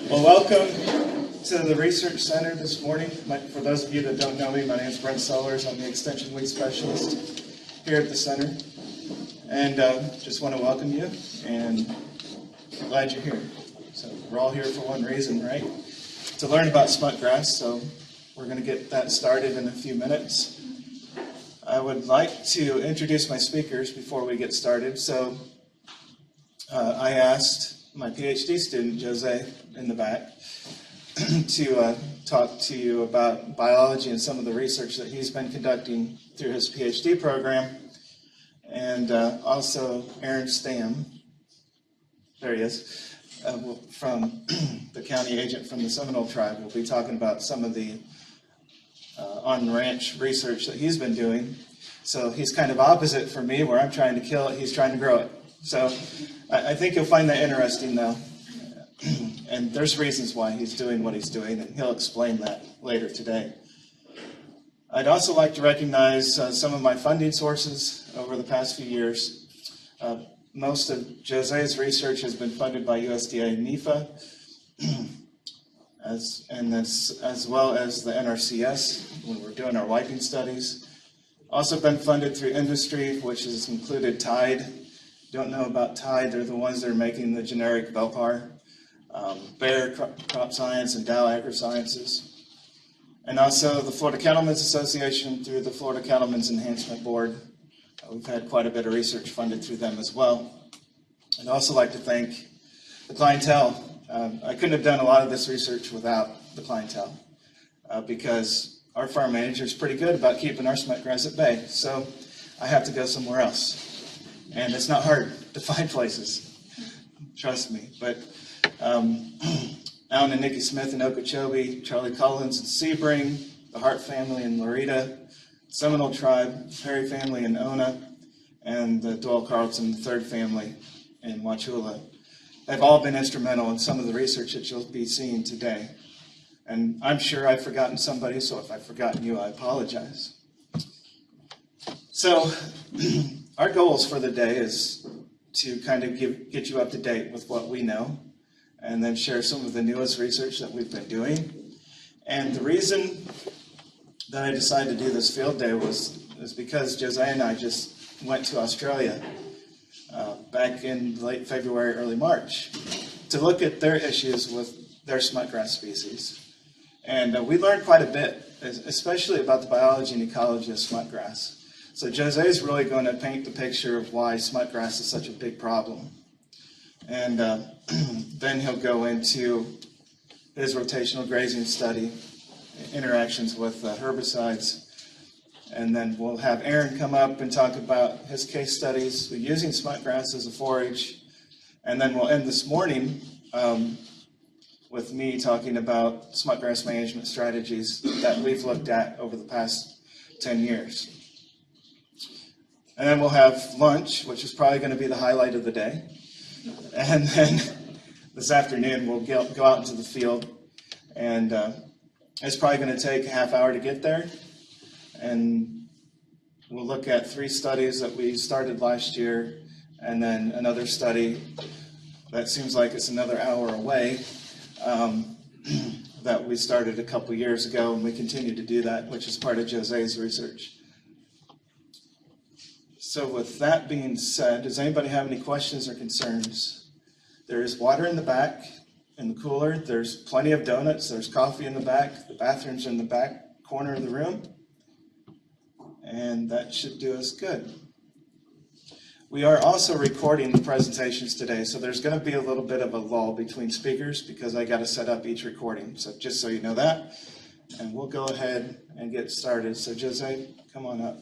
Well, welcome to the Research Center this morning. For those of you that don't know me, my name is Brent Sellers. I'm the Extension Weed Specialist here at the center. And just want to welcome you, and I'm glad you're here. So we're all here for one reason, right? To learn about smutgrass, so we're going to get that started in a few minutes. I would like to introduce my speakers before we get started. So I asked my PhD student, Jose, in the back, to talk to you about biology and some of the research that he's been conducting through his PhD program. And also Aaron Stam, there he is, from the county agent from the Seminole tribe, will be talking about some of the on-ranch research that he's been doing. So he's kind of opposite for me, where I'm trying to kill it, he's trying to grow it. So I think you'll find that interesting, though. And there's reasons why he's doing what he's doing, and he'll explain that later today. I'd also like to recognize some of my funding sources over the past few years. Most of Jose's research has been funded by USDA and IFA, as well as the NRCS when we're doing our wiping studies. Also been funded through industry, which has included Tide. Don't know about Tide, they're the ones that are making the generic Belpar. Bayer Crop Science and Dow AgriSciences. And also the Florida Cattlemen's Association through the Florida Cattlemen's Enhancement Board. We've had quite a bit of research funded through them as well. I'd also like to thank the clientele. I couldn't have done a lot of this research without the clientele because our farm manager is pretty good about keeping our smutgrass at bay. So I have to go somewhere else. And it's not hard to find places, trust me. But Alan and Nikki Smith in Okeechobee, Charlie Collins in Sebring, the Hart family in Loretta, Seminole tribe, Perry family in Ona, and the Doyle Carlton third family in Wauchula. They've all been instrumental in some of the research that you'll be seeing today. And I'm sure I've forgotten somebody, so if I've forgotten you, I apologize. So our goals for the day is to kind of get you up to date with what we know, and then share some of the newest research that we've been doing. And the reason that I decided to do this field day is because Jose and I just went to Australia back in late February, early March, to look at their issues with their smutgrass species. And we learned quite a bit, especially about the biology and ecology of smutgrass. So Jose is really going to paint the picture of why smutgrass is such a big problem. And then he'll go into his rotational grazing study, interactions with herbicides. And then we'll have Aaron come up and talk about his case studies using smutgrass as a forage. And then we'll end this morning with me talking about smutgrass management strategies that we've looked at over the past 10 years. And then we'll have lunch, which is probably going to be the highlight of the day. And then this afternoon, we'll go out into the field, and it's probably going to take a half hour to get there. And we'll look at 3 studies that we started last year, and then another study that seems like it's another hour away that we started a couple years ago, and we continue to do that, which is part of Jose's research. So with that being said, does anybody have any questions or concerns? There is water in the back, in the cooler. There's plenty of donuts. There's coffee in the back. The bathroom's in the back corner of the room. And that should do us good. We are also recording the presentations today, so there's going to be a little bit of a lull between speakers because I got to set up each recording. So just so you know that. And we'll go ahead and get started. So Jose, come on up.